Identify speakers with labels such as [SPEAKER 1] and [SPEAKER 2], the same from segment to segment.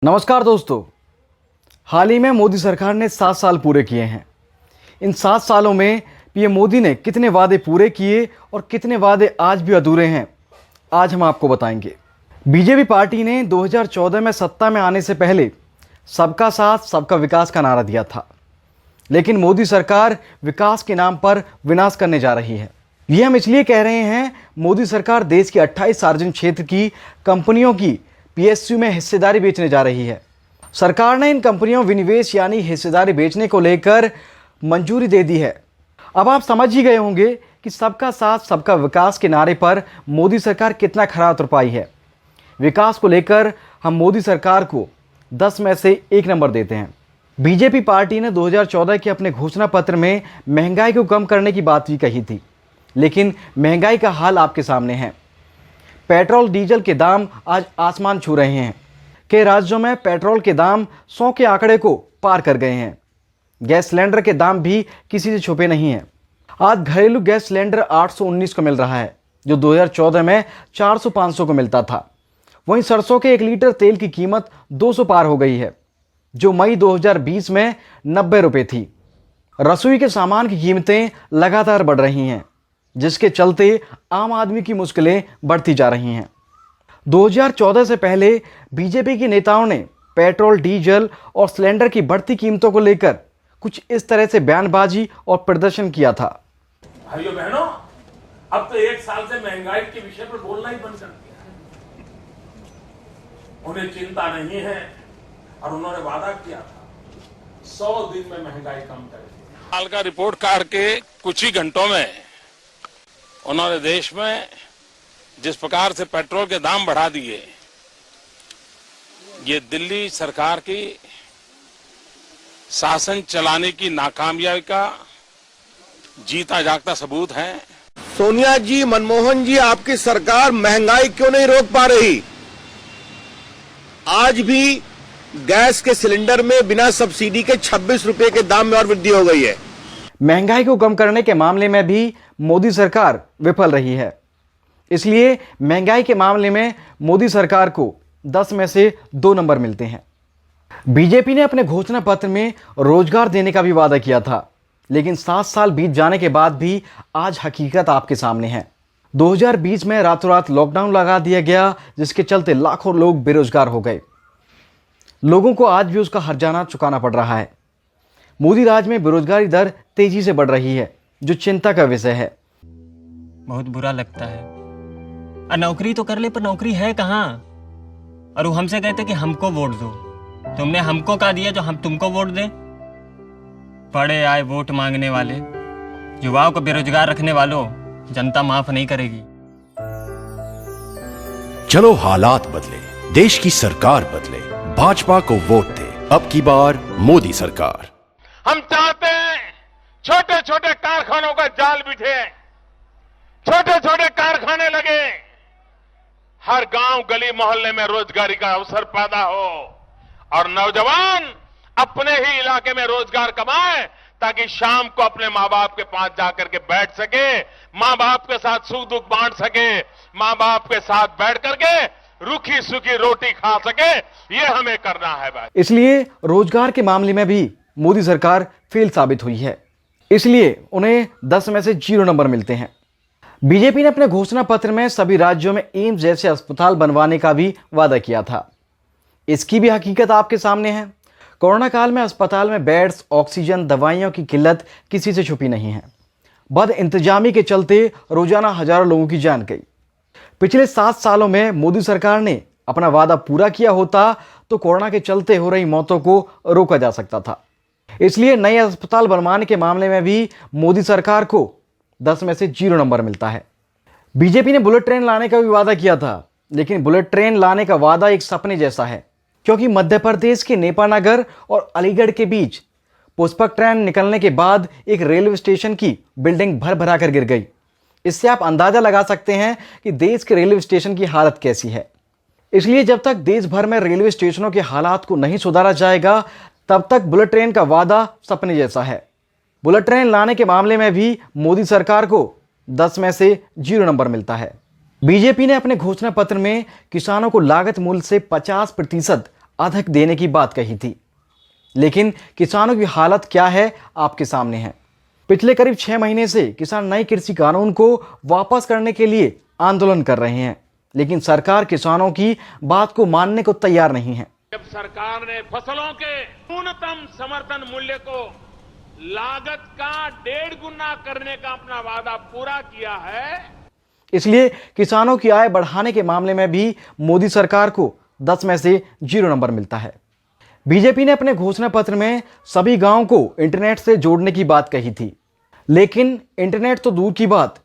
[SPEAKER 1] नमस्कार दोस्तों। हाल ही में मोदी सरकार ने 7 साल पूरे किए हैं। इन 7 सालों में पीएम मोदी ने कितने वादे पूरे किए और कितने वादे आज भी अधूरे हैं, आज हम आपको बताएंगे। बीजेपी पार्टी ने 2014 में सत्ता में आने से पहले सबका साथ सबका विकास का नारा दिया था, लेकिन मोदी सरकार विकास के नाम पर विनाश करने जा रही है। ये हम इसलिए कह रहे हैं, मोदी सरकार देश की 28 सार्वजनिक क्षेत्र की कंपनियों की पीएसयू में हिस्सेदारी बेचने जा रही है। सरकार ने इन कंपनियों विनिवेश यानी हिस्सेदारी बेचने को लेकर मंजूरी दे दी है। अब आप समझ ही गए होंगे कि सबका साथ सबका विकास के नारे पर मोदी सरकार कितना खरा उतर पाई है। विकास को लेकर हम मोदी सरकार को 10 में से 1 नंबर देते हैं। बीजेपी पार्टी ने 2014 के अपने घोषणा पत्र में महंगाई को कम करने की बात भी कही थी, लेकिन महंगाई का हाल आपके सामने है। पेट्रोल डीजल के दाम आज आसमान छू रहे हैं। कई राज्यों में पेट्रोल के दाम 100 के आंकड़े को पार कर गए हैं। गैस सिलेंडर के दाम भी किसी से छुपे नहीं हैं। आज घरेलू गैस सिलेंडर 819 को मिल रहा है, जो 2014 में 400-500 को मिलता था। वहीं सरसों के 1 लीटर तेल की कीमत 200 पार हो गई है, जो मई 2020 में 90 रुपये थी। रसोई के सामान की कीमतें लगातार बढ़ रही हैं, जिसके चलते आम आदमी की मुश्किलें बढ़ती जा रही हैं। 2014 से पहले बीजेपी के नेताओं ने पेट्रोल, डीजल और सिलेंडर की बढ़ती कीमतों को लेकर कुछ इस तरह से बयानबाजी और प्रदर्शन किया था।
[SPEAKER 2] भाइयों बहनों, अब तो 1 साल से महंगाई के विषय पर बोलना ही बंद कर दिया है। उन्हें चिंता नहीं है और उन्होंने वादा किया था 100 दिन में महंगाई कम करेंगे। हाल का रिपोर्ट कार्ड के कुछ ही घंटों में उन्होंने देश में जिस प्रकार से पेट्रोल के दाम बढ़ा दिए, ये दिल्ली सरकार की शासन चलाने की नाकामयाबी का जीता जागता सबूत है।
[SPEAKER 3] सोनिया जी, मनमोहन जी, आपकी सरकार महंगाई क्यों नहीं रोक पा रही? आज भी गैस के सिलेंडर में बिना सब्सिडी के 26 रुपए के दाम में और वृद्धि हो गई है।
[SPEAKER 1] महंगाई को कम करने के मामले में भी मोदी सरकार विफल रही है। इसलिए महंगाई के मामले में मोदी सरकार को 10 में से 2 नंबर मिलते हैं। बीजेपी ने अपने घोषणा पत्र में रोजगार देने का भी वादा किया था, लेकिन 7 साल बीत जाने के बाद भी आज हकीकत आपके सामने है। 2020 में रातों रात लॉकडाउन लगा दिया गया, जिसके चलते लाखों लोग बेरोजगार हो गए। लोगों को आज भी उसका हर्जाना चुकाना पड़ रहा है। मोदी राज में बेरोजगारी दर तेजी से बढ़ रही है, जो चिंता का विषय है।
[SPEAKER 4] बहुत बुरा लगता है। नौकरी तो कर ले, पर नौकरी है कहाँ? और वो हमसे कहते कि हमको वोट दो। तुमने हमको कहा दिया जो हम तुमको वोट दें? पड़े आए वोट मांगने वाले, युवाओं को बेरोजगार रखने वालों, जनता माफ नहीं करेगी।
[SPEAKER 5] चलो हालात बदले, देश की सरकार बदले, भाजपा को वोट दे। अब की बार मोदी सरकार।
[SPEAKER 2] हम चाहते हैं छोटे छोटे कारखानों का जाल बिछे, छोटे छोटे कारखाने लगे, हर गांव गली मोहल्ले में रोजगारी का अवसर पैदा हो और नौजवान अपने ही इलाके में रोजगार कमाए, ताकि शाम को अपने माँ बाप के पास जाकर के बैठ सके, माँ बाप के साथ सुख दुख बांट सके, माँ बाप के साथ बैठ करके रूखी सूखी रोटी खा सके। ये हमें करना है भाई।
[SPEAKER 1] इसलिए रोजगार के मामले में भी मोदी सरकार फेल साबित हुई है। इसलिए उन्हें 10 में से 0 नंबर मिलते हैं। बीजेपी ने अपने घोषणा पत्र में सभी राज्यों में एम्स जैसे अस्पताल बनवाने का भी वादा किया था। इसकी भी हकीकत आपके सामने है। कोरोना काल में अस्पताल में बेड्स, ऑक्सीजन, दवाइयों की किल्लत किसी से छुपी नहीं है। बद इंतजामी के चलते रोजाना हजारों लोगों की जान गई। पिछले 7 सालों में मोदी सरकार ने अपना वादा पूरा किया होता तो कोरोना के चलते हो रही मौतों को रोका जा सकता था। इसलिए नए अस्पताल बनवाने के मामले में भी मोदी सरकार को 10 में से 0 नंबर मिलता है। बीजेपी ने बुलेट ट्रेन लाने का भी वादा किया था, लेकिन बुलेट ट्रेन लाने का वादा एक सपने जैसा है, क्योंकि मध्य प्रदेश के नेपानगर और अलीगढ़ के बीच पुष्पक ट्रेन निकलने के बाद एक रेलवे स्टेशन की बिल्डिंग भर भरा कर गिर गई। इससे आप अंदाजा लगा सकते हैं कि देश के रेलवे स्टेशन की हालत कैसी है। इसलिए जब तक देश भर में रेलवे स्टेशनों के हालात को नहीं सुधारा जाएगा, तब तक बुलेट ट्रेन का वादा सपने जैसा है। बुलेट ट्रेन लाने के मामले में भी मोदी सरकार को 10 में से 0 नंबर मिलता है। बीजेपी ने अपने घोषणा पत्र में किसानों को लागत मूल्य से 50% अधिक देने की बात कही थी। लेकिन किसानों की हालत क्या है आपके सामने है। पिछले करीब 6 महीने से किसान नए कृषि कानून को वापस करने के लिए आंदोलन कर रहे हैं, लेकिन सरकार किसानों की बात को मानने को तैयार नहीं है।
[SPEAKER 2] जब सरकार ने फसलों के न्यूनतम समर्थन मूल्य को लागत का 1.5 गुना करने का अपना वादा पूरा किया है,
[SPEAKER 1] इसलिए किसानों की आय बढ़ाने के मामले में भी मोदी सरकार को 10 में से 0 नंबर मिलता है। बीजेपी ने अपने घोषणा पत्र में सभी गांवों को इंटरनेट से जोड़ने की बात कही थी, लेकिन इंटरनेट तो दूर की बात,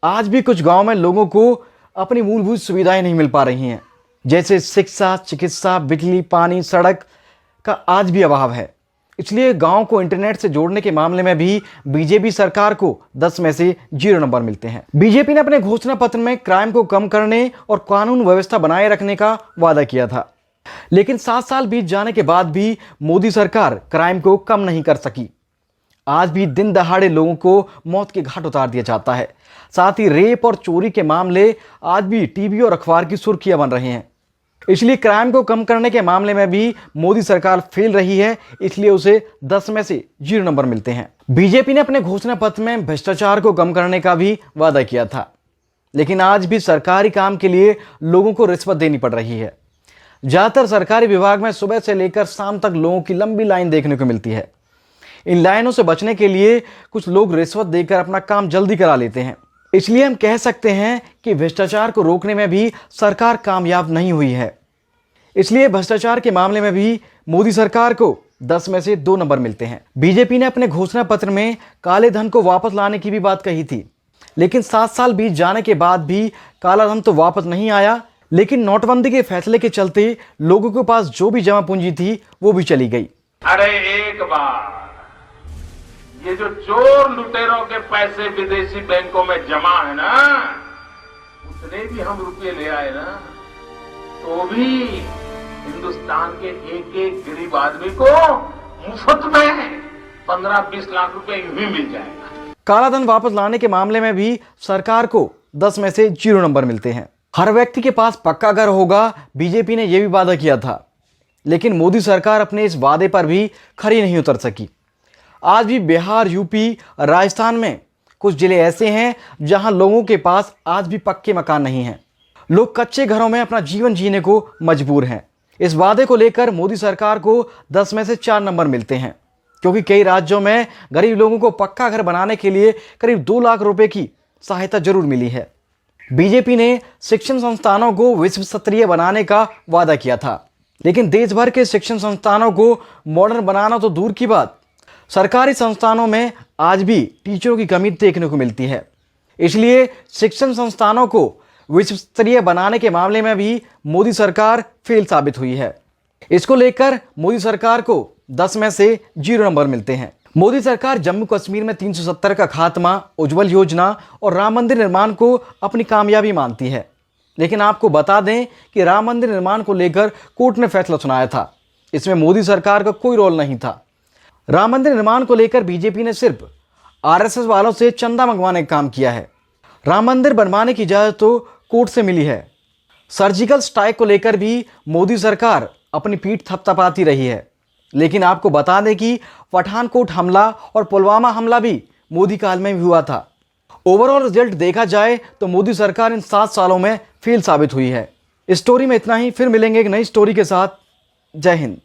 [SPEAKER 1] आज भी कुछ गांव में लोगों को अपनी मूलभूत सुविधाएं नहीं मिल पा रही हैं, जैसे शिक्षा, चिकित्सा, बिजली, पानी, सड़क का आज भी अभाव है। इसलिए गांव को इंटरनेट से जोड़ने के मामले में भी बीजेपी सरकार को 10 में से 0 नंबर मिलते हैं। बीजेपी ने अपने घोषणा पत्र में क्राइम को कम करने और कानून व्यवस्था बनाए रखने का वादा किया था, लेकिन 7 साल बीत जाने के बाद भी मोदी सरकार क्राइम को कम नहीं कर सकी। आज भी दिन दहाड़े लोगों को मौत के घाट उतार दिया जाता है। साथ ही रेप और चोरी के मामले आज भी टीवी और अखबार की सुर्खियां बन रहे हैं। इसलिए क्राइम को कम करने के मामले में भी मोदी सरकार फेल रही है, इसलिए उसे 10 में से 0 नंबर मिलते हैं। बीजेपी ने अपने घोषणा पत्र में भ्रष्टाचार को कम करने का भी वादा किया था, लेकिन आज भी सरकारी काम के लिए लोगों को रिश्वत देनी पड़ रही है। ज्यादातर सरकारी विभाग में सुबह से लेकर शाम तक लोगों की लंबी लाइन देखने को मिलती है। इन लाइनों से बचने के लिए कुछ लोग रिश्वत देकर अपना काम जल्दी करा लेते हैं। इसलिए हम कह सकते हैं कि भ्रष्टाचार को रोकने में भी सरकार कामयाब नहीं हुई है। इसलिए भ्रष्टाचार के मामले में भी मोदी सरकार को 10 में से 2 नंबर मिलते हैं। बीजेपी ने अपने घोषणा पत्र में काले धन को वापस लाने की भी बात कही थी, लेकिन 7 साल बीत जाने के बाद भी काला धन तो वापस नहीं आया। लेकिन नोटबंदी के फैसले के चलते लोगों के पास जो भी जमा पूंजी थी वो भी चली गई।
[SPEAKER 2] अरे एक बार ये जो चोर लुटेरों के पैसे विदेशी बैंकों में जमा है ना, उतने भी हम रुपये ले आए ना, तो भी हिंदुस्तान के एक एक गरीब आदमी को मुफ्त में 15-20 लाख रुपए यूं ही मिल जाएगा।
[SPEAKER 1] काला धन वापस लाने के मामले में भी सरकार को 10 में से 0 नंबर मिलते हैं। हर व्यक्ति के पास पक्का घर होगा, बीजेपी ने यह भी वादा किया था, लेकिन मोदी सरकार अपने इस वादे पर भी खरी नहीं उतर सकी। आज भी बिहार, यूपी, राजस्थान में कुछ जिले ऐसे हैं जहां लोगों के पास आज भी पक्के मकान नहीं हैं। लोग कच्चे घरों में अपना जीवन जीने को मजबूर हैं। इस वादे को लेकर मोदी सरकार को 10 में से 4 नंबर मिलते हैं, क्योंकि कई राज्यों में गरीब लोगों को पक्का घर बनाने के लिए करीब 2 लाख रुपए की सहायता जरूर मिली है। बीजेपी ने शिक्षण संस्थानों को विश्व स्तरीय बनाने का वादा किया था, लेकिन देश भर के शिक्षण संस्थानों को मॉडर्न बनाना तो दूर की बात, सरकारी संस्थानों में आज भी टीचरों की कमी देखने को मिलती है। इसलिए शिक्षण संस्थानों को विश्व स्तरीय बनाने के मामले में भी मोदी सरकार फेल साबित हुई है। इसको लेकर मोदी सरकार को 10 में से 0 नंबर मिलते हैं। मोदी सरकार जम्मू कश्मीर में 370 का खात्मा, उज्ज्वल योजना और राम मंदिर निर्माण को अपनी कामयाबी मानती है, लेकिन आपको बता दें कि राम मंदिर निर्माण को लेकर कोर्ट ने फैसला सुनाया था। इसमें मोदी सरकार का कोई रोल नहीं था। राम मंदिर निर्माण को लेकर बीजेपी ने सिर्फ आरएसएस वालों से चंदा मंगवाने का काम किया है। राम मंदिर बनवाने की इजाजत तो कोर्ट से मिली है। सर्जिकल स्ट्राइक को लेकर भी मोदी सरकार अपनी पीठ थपथपाती रही है, लेकिन आपको बता दें कि पठानकोट हमला और पुलवामा हमला भी मोदी काल में भी हुआ था। ओवरऑल रिजल्ट देखा जाए तो मोदी सरकार इन 7 सालों में फेल साबित हुई है। इस स्टोरी में इतना ही, फिर मिलेंगे एक नई स्टोरी के साथ। जय हिंद।